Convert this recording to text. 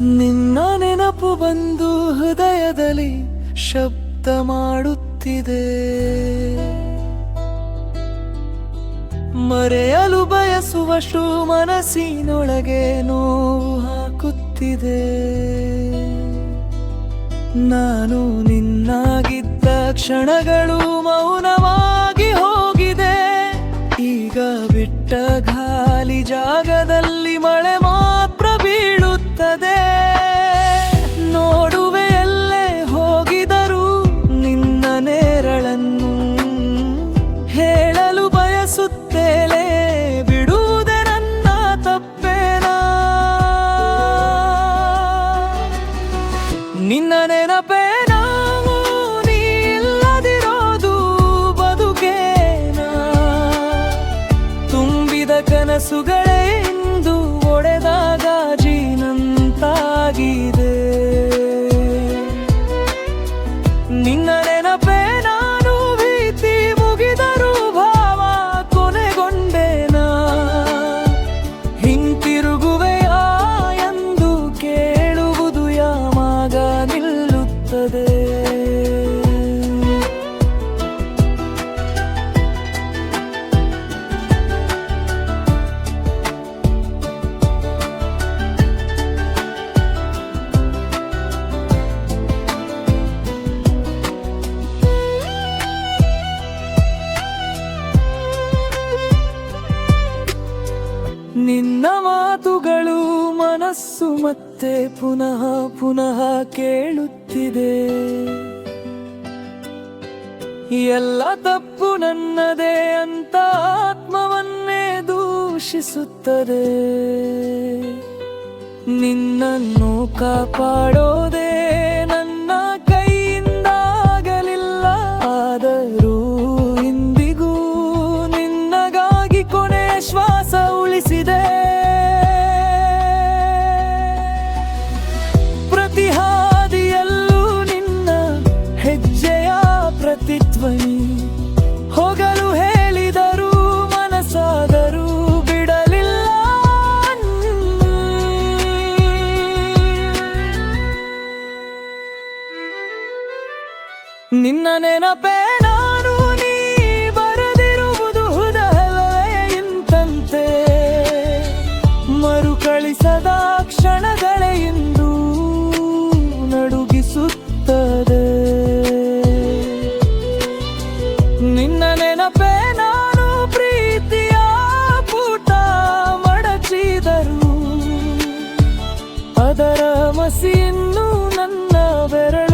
ನಿನ್ನ ನೆನಪು ಬಂದು ಹೃದಯದಲ್ಲಿ ಶಬ್ದ ಮಾಡುತ್ತಿದೆ. ಮರೆಯಲು ಬಯಸುವಷ್ಟು ಮನಸ್ಸಿನೊಳಗೆ ನೋವು ಹಾಕುತ್ತಿದೆ. ನಾನು ನಿನ್ನಾಗಿದ್ದ ಕ್ಷಣಗಳು ಮೌನವಾಗಿ ಹೋಗಿದೆ. ಈಗ ಬಿಟ್ಟ ಖಾಲಿ ಜಾಗದಲ್ಲಿ ಮಳೆ ಮಾತ್ರ ಬೀಳುತ್ತದೆ. ನೋಡುವೆ ಎಲ್ಲೇ ಹೋಗಿದರೂ ನಿನ್ನ ನೆರಳನ್ನು. ಹೇಳಲು ಬಯಸುತ್ತೇನೆ, ಬಿಡುವುದೇ ನನ್ನ ತಪ್ಪೇನಾ? ನಿನ್ನ ನೆನಪೇ ನಾವು, ನೀ ಇಲ್ಲದಿರೋದು ಬದುಕೇನಾ? ತುಂಬಿದ ಕನಸುಗಳೇ ಇಂದು ಒಡೆದಾಗ ಜೀನಂತಾಗಿದೆ. ನಿನ್ನ ನೆನಪೇ ನಾನು, ಭೀತಿ ಮುಗಿದರೂ ಭಾವ ಕೊನೆಗೊಂಡೇನಾ? ಹಿಂತಿರುಗುವೆಯಾ ಎಂದು ಕೇಳುವುದು ಯಾವಾಗ ನಿಲ್ಲುತ್ತದೆ? ನಿನ್ನ ಮಾತುಗಳು ಮನಸ್ಸು ಮತ್ತೆ ಪುನಃ ಪುನಃ ಕೇಳುತ್ತಿದೆ. ಎಲ್ಲ ತಪ್ಪು ನನ್ನದೇ ಅಂತ ಆತ್ಮವನ್ನೇ ದೂಷಿಸುತ್ತದೆ. ನಿನ್ನನ್ನು ಕಾಪಾಡೋದೇ ನನ್ನ ಕೈಯಿಂದಾಗಲಿಲ್ಲ. ಆದರೂ ಇಂದಿಗೂ ನಿನ್ನಗಾಗಿ ಕೊನೆ ಶ್ವಾಸ ಉಳಿಸಿದೆ. ಪ್ರತಿ ಹಾದಿಯಲ್ಲೂ ನಿನ್ನ ಹೆಜ್ಜೆಯ ಪ್ರತಿಧ್ವನಿ. ಹೋಗಲು ಹೇಳಿದರೂ ಮನಸ್ಸಾದರೂ ಬಿಡಲಿಲ್ಲ. ನಿನ್ನ ನೆನಪೇ ನಾನು, ನೀ ಬರೆದಿರುವುದು ಹೃದಯವೇ ಇಂತಂತೆ. ಮರುಕಳಿಸದ ಕ್ಷಣಗಳೇ ಇಂದು ನಡುಗಿಸುತ್ತದೆ. ನಿನ್ನ ನೆನಪೇ ನಾನು, ಪ್ರೀತಿಯ ಪುಟ ಮಡಚಿದರು ಅದರ ಮಸಿ ಇನ್ನೂ ನನ್ನ ಬೆರಳು